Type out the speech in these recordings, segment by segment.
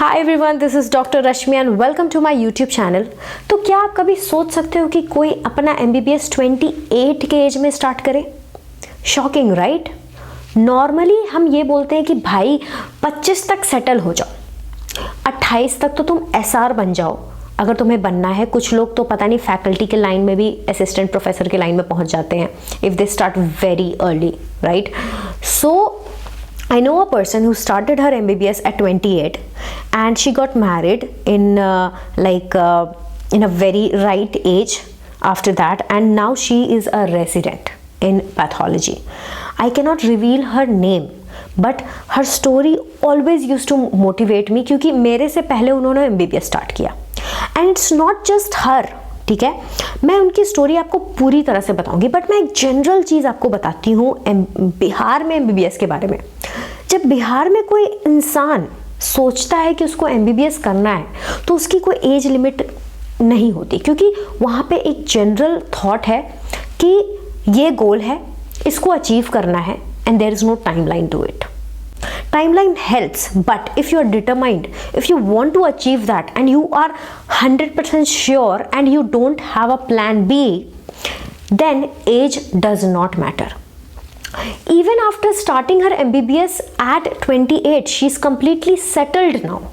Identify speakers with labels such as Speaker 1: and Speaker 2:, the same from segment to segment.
Speaker 1: Hi everyone, this is doctor Rashmi and welcome to my YouTube channel. तो क्या आप कभी सोच सकते हो कि कोई अपना MBBS 28 के एज में स्टार्ट करे? Shocking right? नॉर्मली हम ये बोलते हैं कि भाई 25 तक सेटल हो जाओ, 28 तक तो तुम SR बन जाओ अगर तुम्हें बनना है। कुछ लोग तो पता नहीं फैकल्टी के लाइन में भी, असिस्टेंट प्रोफेसर के लाइन में पहुंच जाते हैं if they start very early, right? So I know a person who started her MBBS at 28 and she got married in in a very right age after that, and now she is a resident in pathology. I cannot reveal her name but her story always used to motivate me क्योंकि मेरे से पहले उन्होंने MBBS start किया and it's not just her, ठीक है? मैं उनकी स्टोरी आपको पूरी तरह से बताऊंगी, बट मैं एक जनरल चीज़ आपको बताती हूँ बिहार में MBBS के बारे में। जब बिहार में कोई इंसान सोचता है कि उसको MBBS करना है तो उसकी कोई एज लिमिट नहीं होती, क्योंकि वहाँ पे एक जनरल थॉट है कि ये गोल है, इसको अचीव करना है and there is no timeline to it. Timeline helps, but if you are determined, if you want to achieve that and you are 100% sure and you don't have a plan B, then age does not matter. Even after starting her MBBS at 28, she's completely settled now.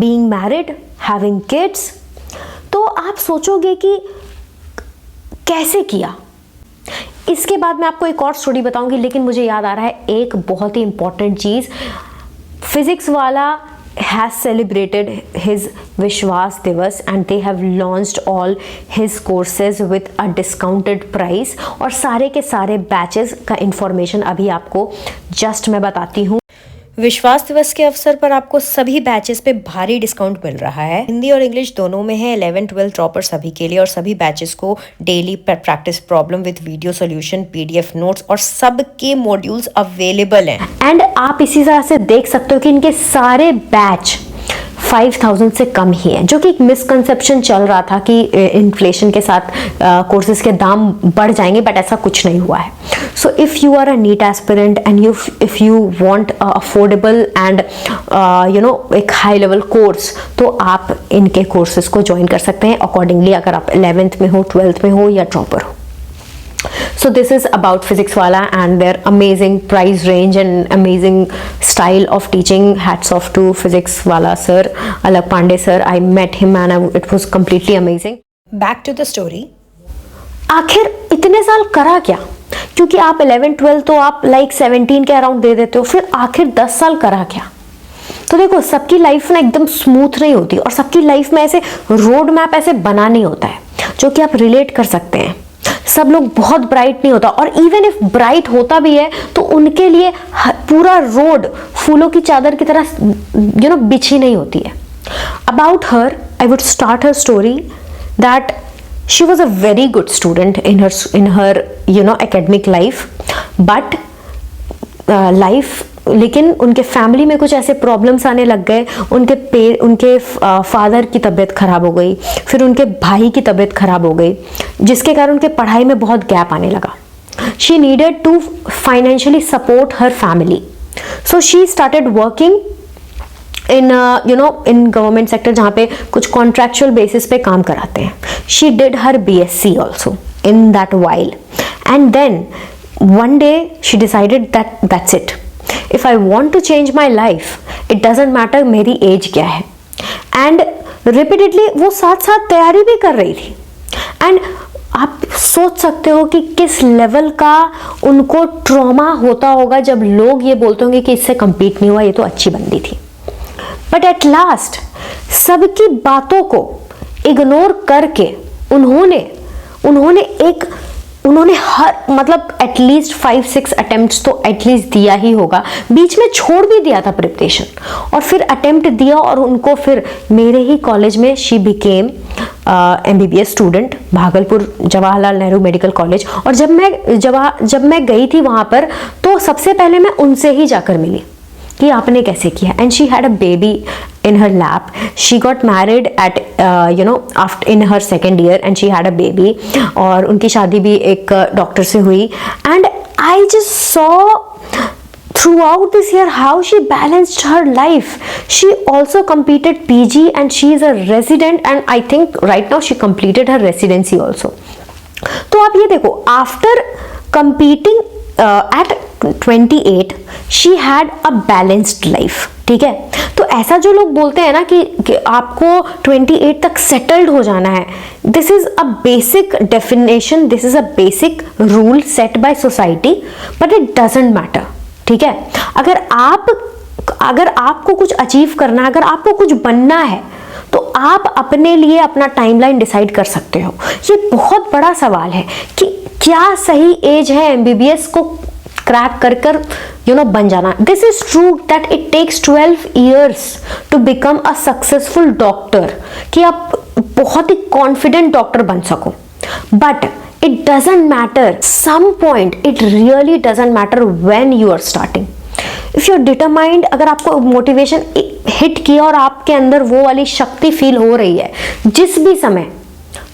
Speaker 1: Being married, having kids. तो आप सोचोगे कि कैसे किया? इसके बाद मैं आपको एक और स्टोरी बताऊंगी, लेकिन मुझे याद आ रहा है एक बहुत ही इंपॉर्टेंट चीज़। फिजिक्स वाला हैज़ सेलिब्रेटेड हिज विश्वास दिवस and they have launched all his courses with a discounted price, और सारे के सारे बैचेस का इंफॉर्मेशन अभी आपको जस्ट मैं बताती हूँ। विश्वास दिवस के अवसर पर आपको सभी बैचेस पे भारी डिस्काउंट मिल रहा है। हिंदी और इंग्लिश दोनों में है। 11-12 टॉपर सभी के लिए, और सभी बैचेस को daily practice problem with video solution, PDF notes और सबके मॉड्यूल्स अवेलेबल हैं। एंड आप इसी तरह से देख सकते हो कि इनके सारे बैच 5000 से कम ही है, जो कि एक मिसकंसेप्शन चल रहा था कि इन्फ्लेशन के साथ कोर्सेज के दाम बढ़ जाएंगे, बट ऐसा कुछ नहीं हुआ है। So if you are a NEET aspirant and if you want affordable and एक हाई लेवल कोर्स, तो आप इनके कोर्सेज को ज्वाइन कर सकते हैं अकॉर्डिंगली, अगर आप 11th में हो, 12th में हो या ड्रॉपर हो। So this is about physics wala and their amazing price range and amazing style of teaching. Hats off to physics wala sir, Alak Pandey sir. I met him and it was completely amazing. Back to the story. आखिर इतने साल करा क्या? क्योंकि आप 11-12 तो आप like 17 के अराउंड दे देते हो, फिर आखिर 10 साल करा क्या? तो देखो, सबकी लाइफ ना एकदम स्मूथ नहीं होती, और सबकी लाइफ में ऐसे रोड मैप ऐसे बना नहीं होता है जो कि आप रिलेट कर सकते हैं। सब लोग बहुत ब्राइट नहीं होता, और इवन इफ ब्राइट होता भी है तो उनके लिए पूरा रोड फूलों की चादर की तरह बिछी नहीं होती है। About her, I would start her story that she was a very good student in her academic life, but लेकिन उनके फैमिली में कुछ ऐसे प्रॉब्लम्स आने लग गए। उनके फादर की तबीयत खराब हो गई, फिर उनके भाई की तबीयत खराब हो गई, जिसके कारण उनके पढ़ाई में बहुत गैप आने लगा। She needed to financially support her family, so she started working in in government sector, जहाँ पे कुछ कॉन्ट्रैक्चुअल बेसिस पे काम कराते हैं। She did her BSc also in that while, and then one day she decided that that's it, if I want to change my life, it doesn't matter मेरी as क्या है। एंड रिपीटेडली वो साथ साथ तैयारी भी कर रही थी। एंड आप सोच सकते हो कि किस लेवल का उनको ट्रॉमा होता होगा जब लोग ये बोलते होंगे कि इससे कंप्लीट नहीं हुआ, ये तो अच्छी बंदी थी। बट एट लास्ट सबकी बातों को इग्नोर करके उन्होंने हर मतलब एटलीस्ट 5-6 अटेम्प्ट्स तो एटलीस्ट दिया ही होगा, बीच में छोड़ भी दिया था प्रिपरेशन, और फिर अटेम्प्ट दिया, और उनको फिर मेरे ही कॉलेज में she became MBBS student, Bhagalpur Jawaharlal Nehru medical college. और जब मैं गई थी वहाँ पर, तो सबसे पहले मैं उनसे ही जाकर मिली कि आपने कैसे किया। And she had a baby in her lap. She got married at after in her second year and she had a baby, और उनकी शादी भी एक डॉक्टर से हुई। And I just saw throughout this year how she balanced her life. She also completed PG and she is a resident, and I think right now she completed her residency also. तो आप ये देखो, after competing at 28 she had a balanced life. ठीक है, तो ऐसा जो लोग बोलते हैं ना कि आपको 28 तक सेटल्ड हो जाना है, this is a basic definition, this is a basic rule set by society, but it doesn't matter. ठीक है, अगर आपको कुछ अचीव करना है, अगर आपको कुछ बनना है, तो आप अपने लिए अपना टाइमलाइन डिसाइड कर सकते हो. ये बहुत बड़ा सवाल है कि क्या सही एज है एमबीबीएस को क्रैक कर बन जाना. This is true that it takes 12 years to become a successful doctor, कि आप बहुत ही कॉन्फिडेंट डॉक्टर बन सको. But it doesn't matter, some point it really doesn't matter when you are starting. If you are determined, अगर आपको motivation hit किया और आपके अंदर वो वाली शक्ति फील हो रही है जिस भी समय,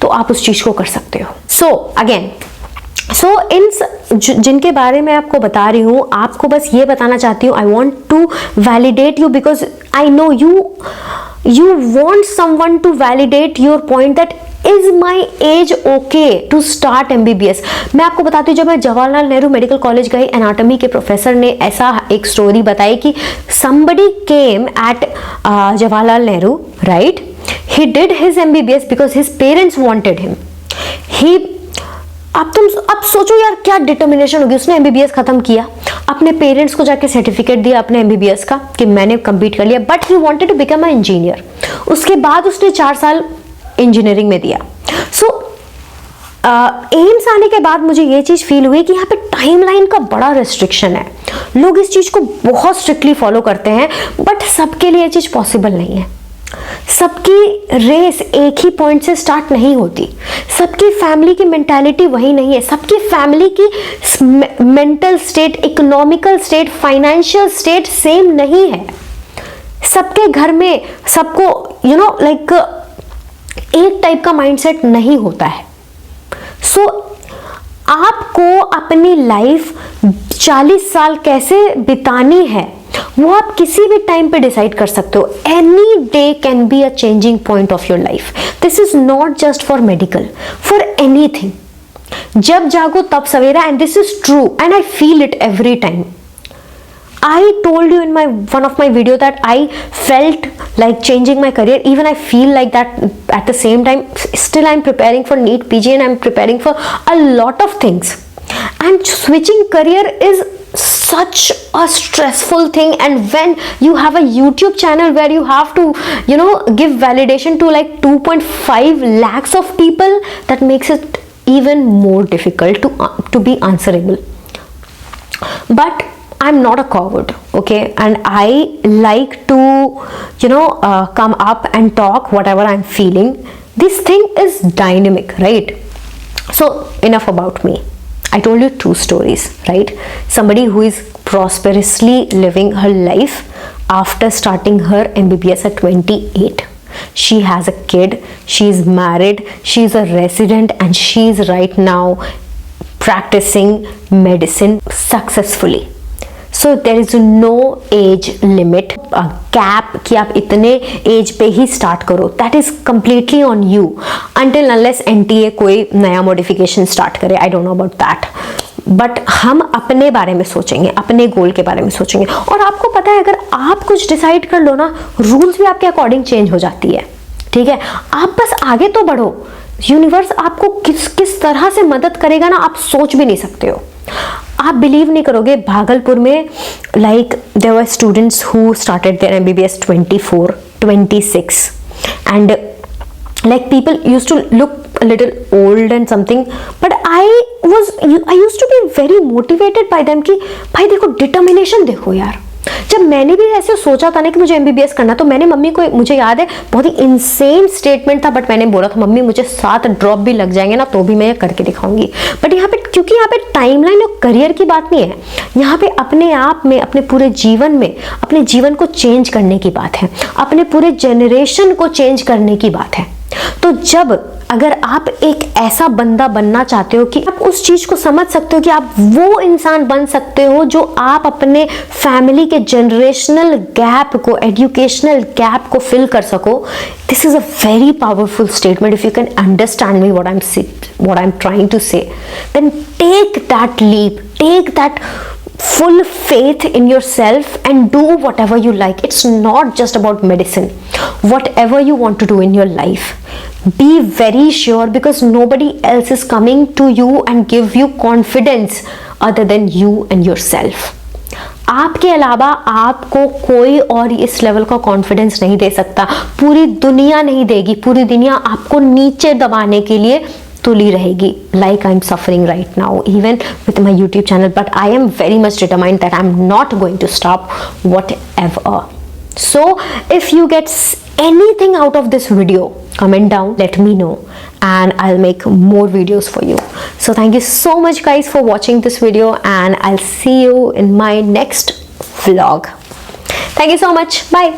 Speaker 1: तो आप उस चीज को कर सकते हो. सो अगेन, इन जिनके बारे में आपको बता रही हूँ, आपको बस ये बताना चाहती हूँ, I want to validate you because I know you want someone to validate your point that is my age okay to start MBBS. मैं आपको बताती हूँ, जब मैं जवाहरलाल नेहरू मेडिकल कॉलेज गई, एनाटॉमी के प्रोफेसर ने ऐसा एक स्टोरी बताई कि somebody came at Jawaharlal Nehru, right? He did his MBBS because his parents wanted him. अब सोचो यार, क्या डिटर्मिनेशन होगी. उसने एमबीबीएस खत्म किया, अपने पेरेंट्स को जाके सर्टिफिकेट दिया अपने एमबीबीएस का कि मैंने कंप्लीट कर लिया, but he wanted to become a engineer. उसके बाद उसने 4 साल इंजीनियरिंग में दिया. सो एम्स आने के बाद मुझे ये चीज फील हुई कि यहाँ पे टाइमलाइन का बड़ा रेस्ट्रिक्शन है. लोग इस चीज को बहुत स्ट्रिक्टली फॉलो करते हैं, बट सबके लिए ये चीज पॉसिबल नहीं है. सबकी रेस एक ही पॉइंट से स्टार्ट नहीं होती. सबकी फैमिली की मेंटालिटी वही नहीं है. सबकी फैमिली की mental state, economical state, financial state same नहीं है. सबके घर में सबको लाइक एक टाइप का माइंडसेट नहीं होता है. सो आपको अपनी लाइफ 40 साल कैसे बितानी है, वो आप किसी भी टाइम पे डिसाइड कर सकते हो. Any day can be a changing point of your life. This is not just for medical, for anything. जब जागो तब सवेरा, and this is true and I feel it every time. I told you in one of my video that I felt like changing my career. Even I feel like that at the same time. Still I'm preparing for NEET PG and I'm preparing for a lot of things. And switching career is such a stressful thing, and when you have a YouTube channel where you have to give validation to like 2.5 lakhs of people, that makes it even more difficult to be answerable. But I'm not a coward, okay, and I like to come up and talk whatever I'm feeling. This thing is dynamic, right? So enough about me. I told you 2 stories, right? Somebody who is prosperously living her life after starting her MBBS at 28. She has a kid, she is married, she is a resident, and she is right now practicing medicine successfully. So there is no age limit, a cap कि आप इतने as पे ही start करो. That is completely on you until unless NTA कोई नया modification start करे. I don't know about that. But हम अपने बारे में सोचेंगे, अपने गोल के बारे में सोचेंगे. और आपको पता है, अगर आप कुछ डिसाइड कर लो ना, रूल्स भी आपके अकॉर्डिंग चेंज हो जाती है. ठीक है, आप बस आगे तो बढ़ो. यूनिवर्स आपको किस तरह से मदद करेगा ना, आप सोच भी नहीं सकते हो. आप बिलीव नहीं करोगे, भागलपुर में like there were students who started their MBBS 24, 26 and like people used to look a little old and something, but I used to be very motivated by them कि भाई देखो डिटर्मिनेशन देखो यार. जब मैंने भी ऐसे सोचा था ना कि मुझे एमबीबीएस करना, तो मैंने मम्मी को, मुझे याद है बहुत ही इंसेन स्टेटमेंट था, बट मैंने बोला था मम्मी मुझे 7 ड्रॉप भी लग जाएंगे ना तो भी मैं ये करके दिखाऊंगी. बट यहाँ पे, क्योंकि यहाँ पे टाइमलाइन और करियर की बात नहीं है, यहाँ पे अपने आप में, अपने पूरे जीवन में, अपने जीवन को चेंज करने की बात है, अपने पूरे जनरेशन को चेंज करने की बात है. तो जब अगर आप एक ऐसा बंदा बनना चाहते हो कि आप उस चीज को समझ सकते हो कि आप वो इंसान बन सकते हो जो आप अपने फैमिली के जनरेशनल गैप को, एजुकेशनल गैप को फिल कर सको, this is a very powerful statement. If you can understand me what I'm trying to say, then take that leap, take that full faith in yourself and do whatever you like. It's not just about medicine. Whatever you want to do in your life, be very sure, because nobody else is coming to you and give you confidence other than you and yourself. आपके अलावा आपको कोई और इस level का confidence नहीं दे सकता. पूरी दुनिया नहीं देगी. पूरी दुनिया आपको नीचे दबाने के लिए तुली रहेगी, like I'm suffering right now even with my YouTube channel, but I am very much determined that I'm not going to stop whatever. So if you get anything out of this video, comment down, let me know, and I'll make more videos for you. So thank you so much guys for watching this video, and I'll see you in my next vlog. Thank you so much. Bye.